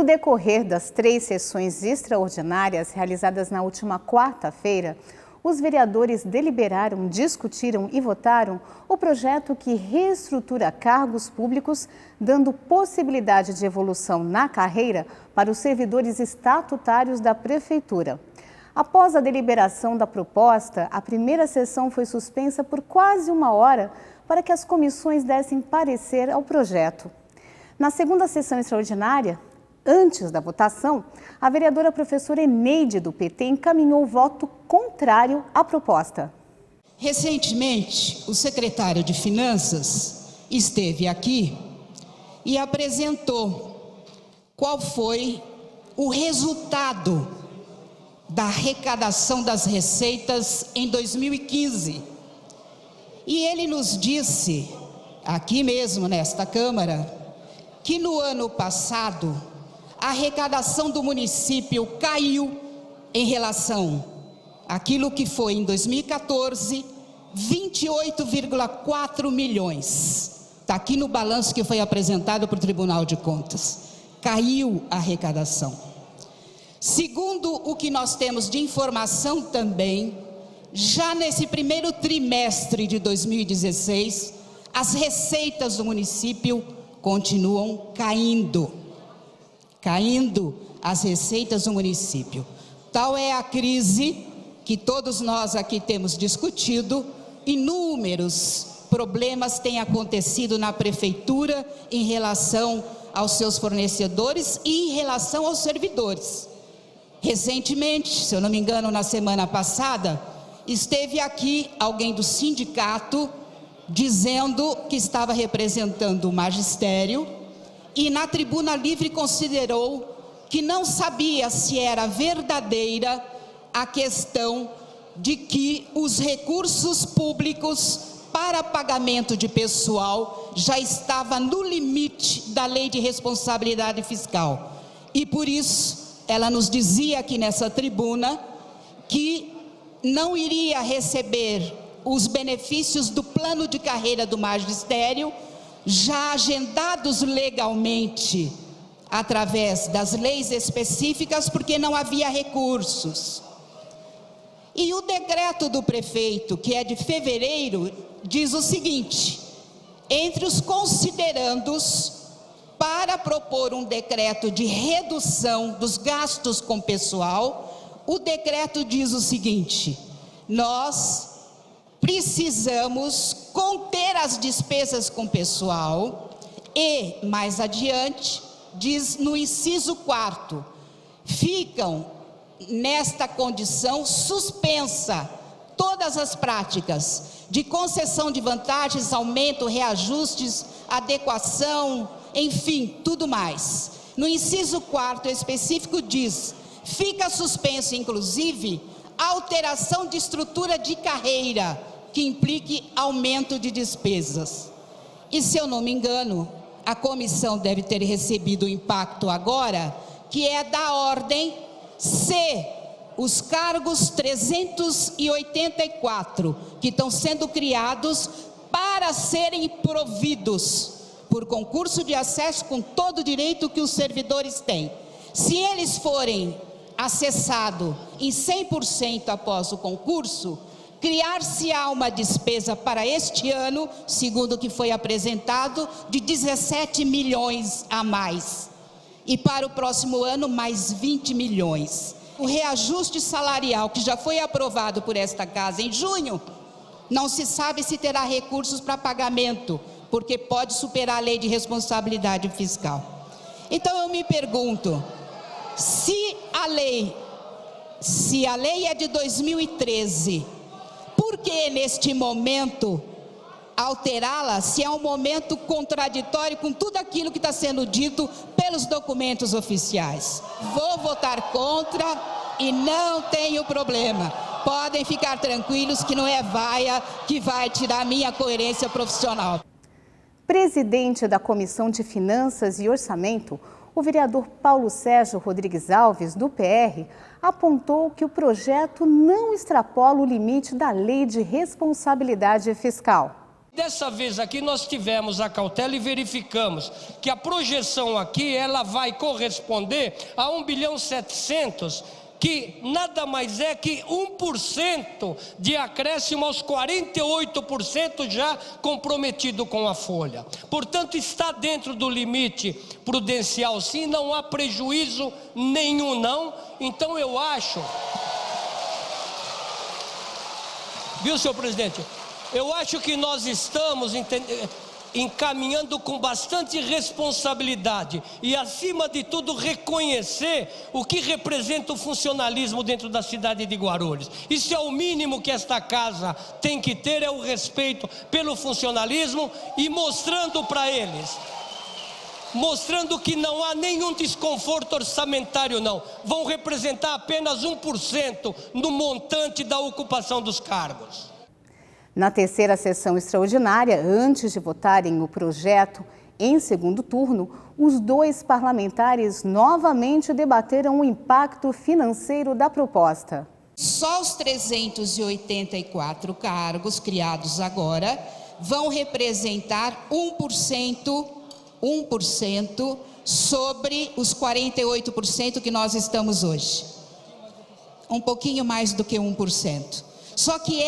decorrer das 3 sessões extraordinárias realizadas na última quarta-feira, os vereadores deliberaram, discutiram e votaram o projeto que reestrutura cargos públicos, dando possibilidade de evolução na carreira para os servidores estatutários da Prefeitura. Após a deliberação da proposta, a primeira sessão foi suspensa por quase 1 hora para que as comissões dessem parecer ao projeto. Na segunda sessão extraordinária, antes da votação, a vereadora professora Eneide, do PT, encaminhou voto contrário à proposta. Recentemente, o secretário de Finanças esteve aqui e apresentou qual foi o resultado da arrecadação das receitas em 2015. E ele nos disse, aqui mesmo nesta Câmara, que no ano passado a arrecadação do município caiu em relação àquilo que foi em 2014, 28,4 milhões. Está aqui no balanço que foi apresentado para o Tribunal de Contas. Caiu a arrecadação. Segundo o que nós temos de informação também, já nesse primeiro trimestre de 2016, as receitas do município continuam caindo as receitas do município. Tal é a crise que todos nós aqui temos discutido. Inúmeros problemas têm acontecido na prefeitura em relação aos seus fornecedores e em relação aos servidores. Recentemente, se eu não me engano, na semana passada, esteve aqui alguém do sindicato dizendo que estava representando o magistério e na tribuna livre considerou que não sabia se era verdadeira a questão de que os recursos públicos para pagamento de pessoal já estava no limite da lei de responsabilidade fiscal. E por isso, ela nos dizia aqui nessa tribuna que não iria receber os benefícios do plano de carreira do magistério, já agendados legalmente através das leis específicas, porque não havia recursos. E o decreto do prefeito, que é de fevereiro, diz o seguinte: entre os considerandos para propor um decreto de redução dos gastos com pessoal, o decreto diz o seguinte: nós precisamos conter as despesas com pessoal e, mais adiante, diz no inciso 4º, ficam nesta condição suspensa todas as práticas de concessão de vantagens, aumento, reajustes, adequação, enfim, tudo mais. No inciso 4º específico diz, fica suspenso inclusive alteração de estrutura de carreira que implique aumento de despesas. E se eu não me engano, a comissão deve ter recebido o impacto agora, que é da ordem se os cargos 384 que estão sendo criados para serem providos por concurso de acesso com todo o direito que os servidores têm. Se eles forem acessados em 100% após o concurso, criar-se-á uma despesa para este ano, segundo o que foi apresentado, de 17 milhões a mais. E para o próximo ano, mais 20 milhões. O reajuste salarial, que já foi aprovado por esta casa em junho, não se sabe se terá recursos para pagamento, porque pode superar a lei de responsabilidade fiscal. Então eu me pergunto, se a lei é de 2013, por que neste momento alterá-la, se é um momento contraditório com tudo aquilo que está sendo dito pelos documentos oficiais? Vou votar contra e não tenho problema. Podem ficar tranquilos que não é vaia que vai tirar a minha coerência profissional. Presidente da Comissão de Finanças e Orçamento, o vereador Paulo Sérgio Rodrigues Alves, do PR, apontou que o projeto não extrapola o limite da Lei de Responsabilidade Fiscal. Dessa vez aqui nós tivemos a cautela e verificamos que a projeção aqui ela vai corresponder a 1.700 bilhão, que nada mais é que 1% de acréscimo aos 48% já comprometido com a folha. Portanto, está dentro do limite prudencial sim, não há prejuízo nenhum não. Então eu acho, viu, senhor presidente, eu acho que nós estamos encaminhando com bastante responsabilidade e, acima de tudo, reconhecer o que representa o funcionalismo dentro da cidade de Guarulhos. Isso é o mínimo que esta casa tem que ter, é o respeito pelo funcionalismo e mostrando para eles, mostrando que não há nenhum desconforto orçamentário não, vão representar apenas 1% no montante da ocupação dos cargos. Na terceira sessão extraordinária, antes de votarem o projeto em segundo turno, os dois parlamentares novamente debateram o impacto financeiro da proposta. Só os 384 cargos criados agora vão representar 1% sobre os 48% que nós estamos hoje. Um pouquinho mais do que 1%. Só que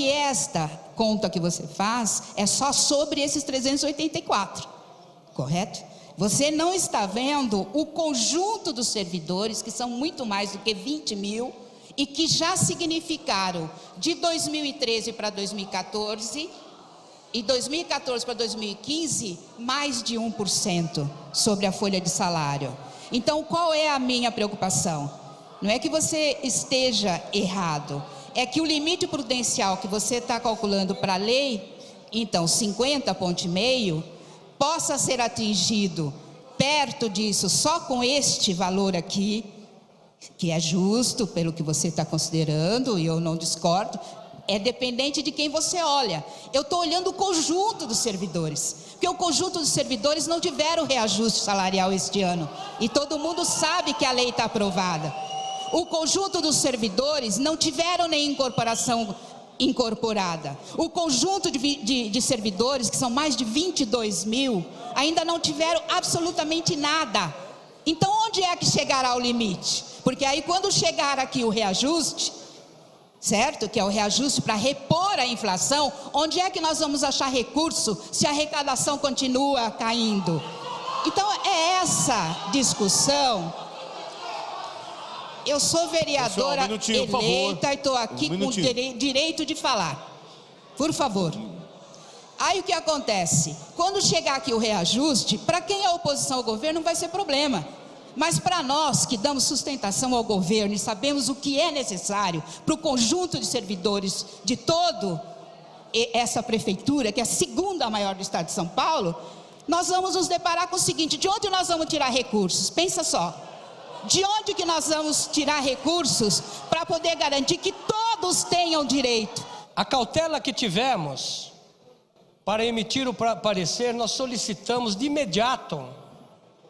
esta conta que você faz é só sobre esses 384, correto? Você não está vendo o conjunto dos servidores, que são muito mais do que 20 mil, e que já significaram de 2013 para 2014, e 2014 para 2015, mais de 1% sobre a folha de salário. Então, qual é a minha preocupação? Não é que você esteja errado, é que o limite prudencial que você está calculando para a lei, então 50,5, possa ser atingido perto disso, só com este valor aqui, que é justo pelo que você está considerando, e eu não discordo, é dependente de quem você olha. Eu estou olhando o conjunto dos servidores, porque o conjunto dos servidores não tiveram reajuste salarial este ano, e todo mundo sabe que a lei está aprovada. O conjunto dos servidores não tiveram nem incorporação incorporada. O conjunto de servidores, que são mais de 22 mil, ainda não tiveram absolutamente nada. Então, onde é que chegará o limite? Porque aí, quando chegar aqui o reajuste, certo? Que é o reajuste para repor a inflação, onde é que nós vamos achar recurso se a arrecadação continua caindo? Então, é essa discussão. Eu sou vereadora eleita e estou aqui com direito de falar. Por favor. Aí o que acontece? Quando chegar aqui o reajuste, para quem é oposição ao governo não vai ser problema. Mas para nós que damos sustentação ao governo e sabemos o que é necessário para o conjunto de servidores de toda essa prefeitura, que é a segunda maior do estado de São Paulo, nós vamos nos deparar com o seguinte: de onde nós vamos tirar recursos? Pensa só. De onde que nós vamos tirar recursos para poder garantir que todos tenham direito? A cautela que tivemos para emitir o parecer, nós solicitamos de imediato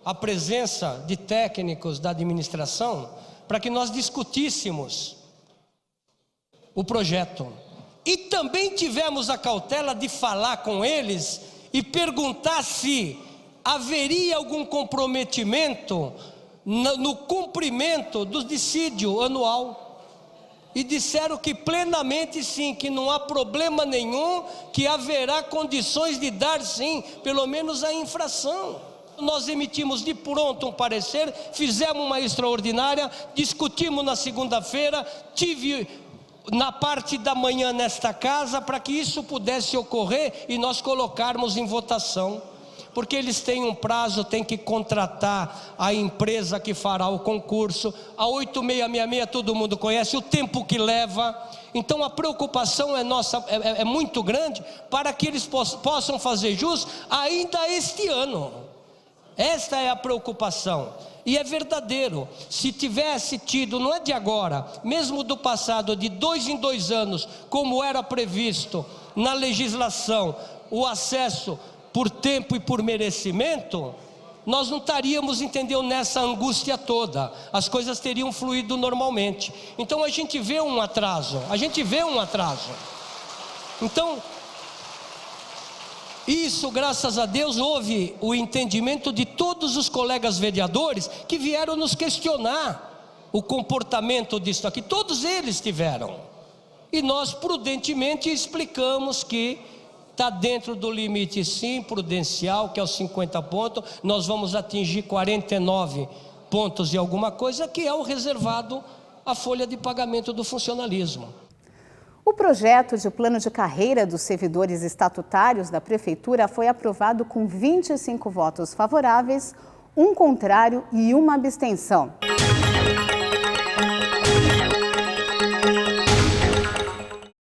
a presença de técnicos da administração para que nós discutíssemos o projeto. E também tivemos a cautela de falar com eles e perguntar se haveria algum comprometimento no cumprimento do dissídio anual, e disseram que plenamente sim, que não há problema nenhum, que haverá condições de dar sim, pelo menos a infração. Nós emitimos de pronto um parecer, fizemos uma extraordinária, discutimos na segunda-feira, tive na parte da manhã nesta casa, para que isso pudesse ocorrer e nós colocarmos em votação. Porque eles têm um prazo, têm que contratar a empresa que fará o concurso, a 8666 todo mundo conhece, o tempo que leva. Então a preocupação é nossa, é muito grande, para que eles possam fazer jus ainda este ano. Esta é a preocupação, e é verdadeiro. Se tivesse tido, não é de agora, mesmo do passado, de 2 em 2 anos, como era previsto na legislação, o acesso por tempo e por merecimento, nós não estaríamos, entendeu, nessa angústia toda, as coisas teriam fluído normalmente. Então a gente vê um atraso, Então, isso, graças a Deus, houve o entendimento de todos os colegas vereadores que vieram nos questionar o comportamento disso aqui. Todos eles tiveram. E nós prudentemente explicamos que está dentro do limite, sim, prudencial, que é os 50 pontos. Nós vamos atingir 49 pontos e alguma coisa, que é o reservado à folha de pagamento do funcionalismo. O projeto de plano de carreira dos servidores estatutários da Prefeitura foi aprovado com 25 votos favoráveis, 1 contrário e 1 abstenção.